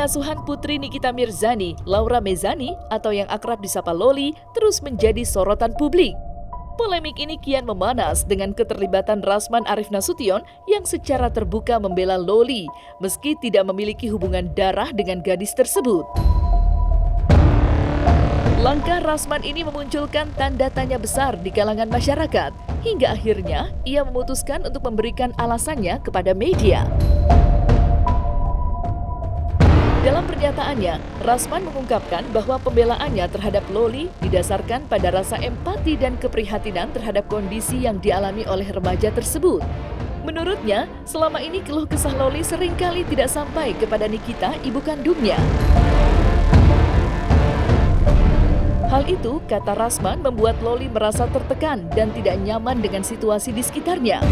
pengasuhan putri Nikita Mirzani, Laura Mezani, atau yang akrab disapa Loli, terus menjadi sorotan publik. Polemik ini kian memanas dengan keterlibatan Rasman Arif Nasution yang secara terbuka membela Loli, meski tidak memiliki hubungan darah dengan gadis tersebut. Langkah Rasman ini memunculkan tanda tanya besar di kalangan masyarakat, hingga akhirnya ia memutuskan untuk memberikan alasannya kepada media. Dalam pernyataannya, Rasman mengungkapkan bahwa pembelaannya terhadap Loli didasarkan pada rasa empati dan keprihatinan terhadap kondisi yang dialami oleh remaja tersebut. Menurutnya, selama ini keluh kesah Loli seringkali tidak sampai kepada Nikita, ibu kandungnya. Hal itu, kata Rasman, membuat Loli merasa tertekan dan tidak nyaman dengan situasi di sekitarnya.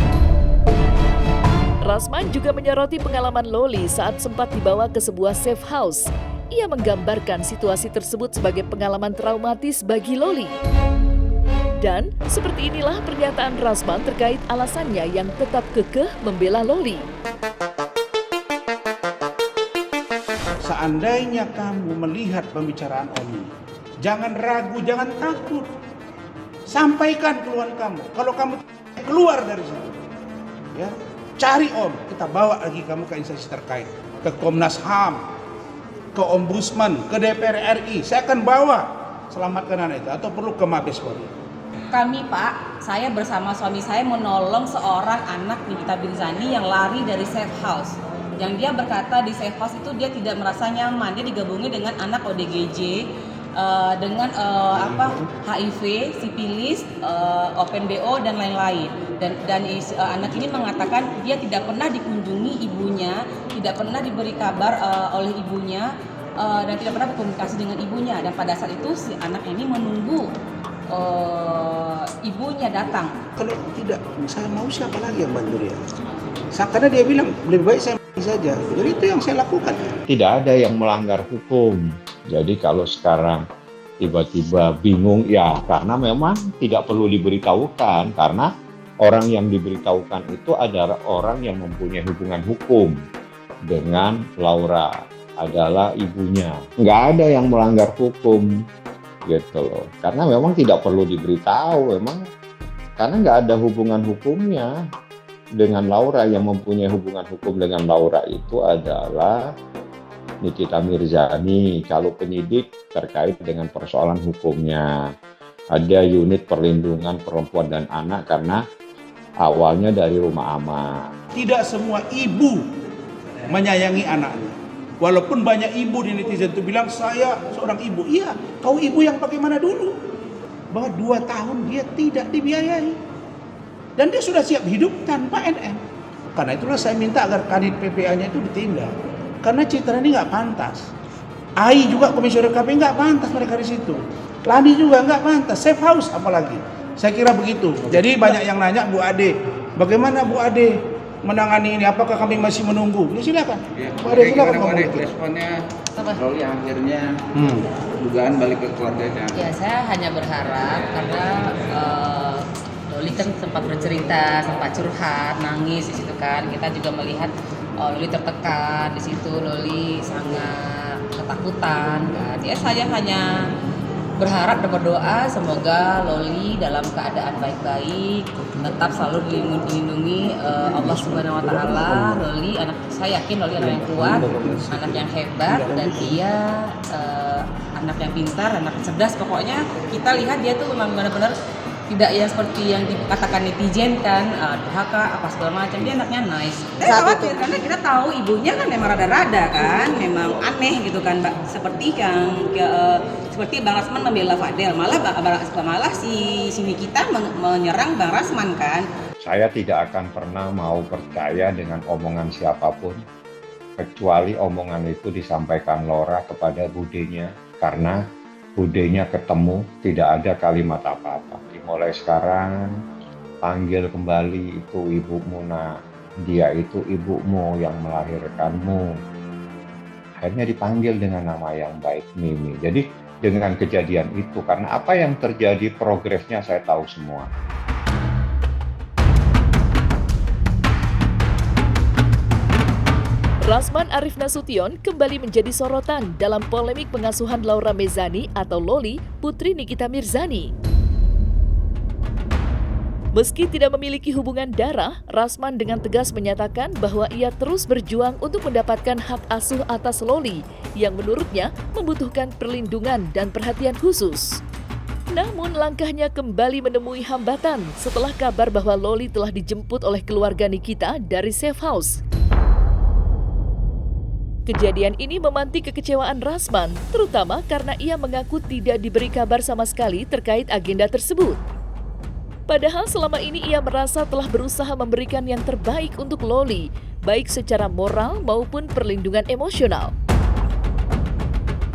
Rasman juga menyoroti pengalaman Loli saat sempat dibawa ke sebuah safe house. Ia menggambarkan situasi tersebut sebagai pengalaman traumatis bagi Loli. Dan seperti inilah pernyataan Rasman terkait alasannya yang tetap kekeh membela Loli. Seandainya kamu melihat pembicaraan Om, jangan ragu, jangan takut. Sampaikan keluhan kamu. Kalau kamu keluar dari situ, ya, cari Om, kita bawa lagi kamu ke instansi terkait, ke Komnas HAM, ke Ombudsman, ke DPR RI. Saya akan bawa selamatkan anak itu, atau perlu ke Mabes Polri. Kami Pak, saya bersama suami saya menolong seorang anak Nikita Mirzani yang lari dari safe house. Yang dia berkata di safe house itu dia tidak merasa nyaman, dia digabungi dengan anak ODGJ, dengan HIV, sipilis, open BO dan lain-lain. Dan anak ini mengatakan dia tidak pernah dikunjungi ibunya, tidak pernah diberi kabar oleh ibunya, dan tidak pernah berkomunikasi dengan ibunya. Dan pada saat itu si anak ini menunggu ibunya datang. Kalau tidak, saya mau siapa lagi yang bantu dia? Karena dia bilang lebih baik saya mati saja. Jadi itu yang saya lakukan. Tidak ada yang melanggar hukum. Jadi kalau sekarang tiba-tiba bingung, ya karena memang tidak perlu diberitahukan, karena orang yang diberitahukan itu adalah orang yang mempunyai hubungan hukum dengan Laura, adalah ibunya. Nggak ada yang melanggar hukum, gitu loh. Karena memang tidak perlu diberitahu, memang karena nggak ada hubungan hukumnya dengan Laura. Yang mempunyai hubungan hukum dengan Laura itu adalah Nikita Mirzani. Kalau penyidik terkait dengan persoalan hukumnya, ada unit perlindungan perempuan dan anak karena awalnya dari rumah aman. Tidak semua ibu menyayangi anaknya. Walaupun banyak ibu di netizen itu bilang saya seorang ibu. Iya, kau ibu yang bagaimana dulu? Bahwa 2 tahun dia tidak dibiayai. Dan dia sudah siap hidup tanpa NM. Karena itulah saya minta agar Kadit PPA-nya itu ditindak. Karena Citra ini nggak pantas. AI juga komisioner KPI nggak pantas mereka di situ. Lani juga nggak pantas. Safe house apalagi. Saya kira begitu. Jadi banyak yang nanya Bu Ade, bagaimana Bu Ade menangani ini? Apakah kami masih menunggu? Ya silakan. Ya, Bu Ade silakan ngomong. Responnya Loli akhirnya dugaan balik ke keluarganya. Ya saya hanya berharap karena Loli kan sempat bercerita, sempat curhat, nangis di situ kan. Kita juga melihat Loli tertekan di situ, Loli sangat ketakutan kan. Ya saya hanya berharap dan berdoa semoga Loli dalam keadaan baik-baik, tetap selalu dilindungi Allah Subhanahu wa taala. Loli saya yakin Loli anak yang kuat, anak yang hebat, dan dia anak yang pintar, anak yang cerdas. Pokoknya kita lihat dia tuh memang benar-benar tidak yang seperti yang dikatakan netizen kan, durhaka apa segala macam. Dia anaknya nice. Saya khawatir karena kita tahu ibunya kan memang rada-rada kan, memang aneh gitu kan, Mbak. Seperti Bang Rasman membela Fadel, malah si Nikita menyerang Bang Rasman kan. Saya tidak akan pernah mau percaya dengan omongan siapapun, kecuali omongan itu disampaikan Laura kepada budenya, karena budenya ketemu, tidak ada kalimat apa-apa. Mulai sekarang, panggil kembali itu ibumu, nak. Dia itu ibumu yang melahirkanmu. Akhirnya dipanggil dengan nama yang baik, Mimi. Jadi dengan kejadian itu, karena apa yang terjadi progresnya saya tahu semua. Rasman Arif Nasution kembali menjadi sorotan dalam polemik pengasuhan Laura Mezani atau Loli, putri Nikita Mirzani. Meski tidak memiliki hubungan darah, Rasman dengan tegas menyatakan bahwa ia terus berjuang untuk mendapatkan hak asuh atas Loli yang menurutnya membutuhkan perlindungan dan perhatian khusus. Namun langkahnya kembali menemui hambatan setelah kabar bahwa Loli telah dijemput oleh keluarga Nikita dari safe house. Kejadian ini memantik kekecewaan Rasman, terutama karena ia mengaku tidak diberi kabar sama sekali terkait agenda tersebut. Padahal selama ini ia merasa telah berusaha memberikan yang terbaik untuk Loli, baik secara moral maupun perlindungan emosional.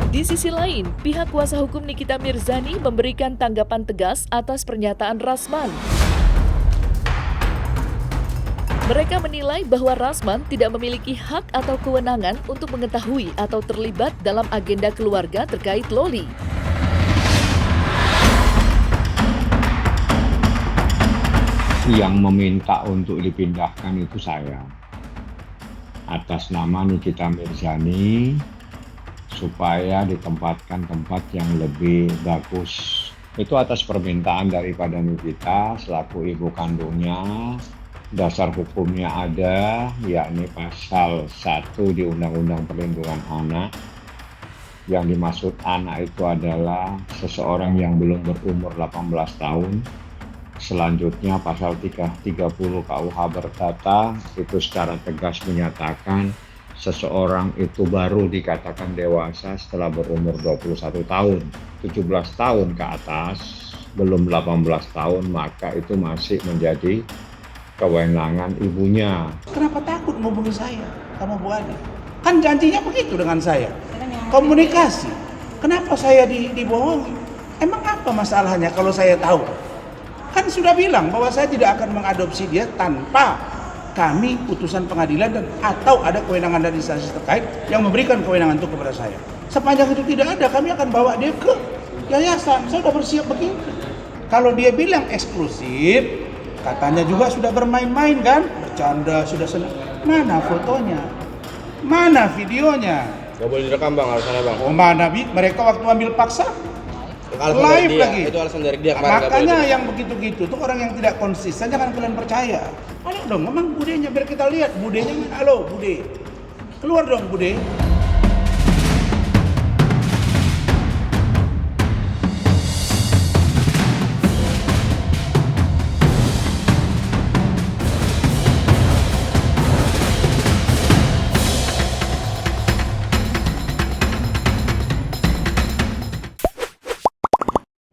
Di sisi lain, pihak kuasa hukum Nikita Mirzani memberikan tanggapan tegas atas pernyataan Rasman. Mereka menilai bahwa Rasman tidak memiliki hak atau kewenangan untuk mengetahui atau terlibat dalam agenda keluarga terkait Loli. Yang meminta untuk dipindahkan itu saya. Atas nama Nikita Mirzani, supaya ditempatkan tempat yang lebih bagus. Itu atas permintaan daripada Nikita selaku ibu kandungnya. Dasar hukumnya ada, yakni pasal 1 di Undang-Undang Perlindungan Anak. Yang dimaksud anak itu adalah seseorang yang belum berumur 18 tahun. Selanjutnya pasal 330 KUH Perdata itu secara tegas menyatakan seseorang itu baru dikatakan dewasa setelah berumur 21 tahun. 17 tahun ke atas, belum 18 tahun, maka itu masih menjadi kewenangan ibunya. Kenapa takut ngomongin saya sama Bu Ade? Kan janjinya begitu dengan saya. Komunikasi. Kenapa saya dibohongi? Emang apa masalahnya kalau saya tahu? Kan sudah bilang bahwa saya tidak akan mengadopsi dia tanpa kami putusan pengadilan dan atau ada kewenangan dari instansi terkait yang memberikan kewenangan itu kepada saya. Sepanjang itu tidak ada, kami akan bawa dia ke yayasan. Saya sudah bersiap begitu. Kalau dia bilang eksklusif, katanya juga sudah bermain-main kan? Bercanda, sudah senang. Mana fotonya? Mana videonya? Gak boleh direkam bang, alasannya bang. Oh mana mereka waktu ambil paksa? Alasan Live dari dia. lagi. Itu alasan dari dia kemarin. Makanya yang begitu-gitu tuh orang yang tidak konsisten jangan kalian percaya. Ayo dong, memang budenya biar kita lihat. Budenya, halo bude. Keluar dong bude.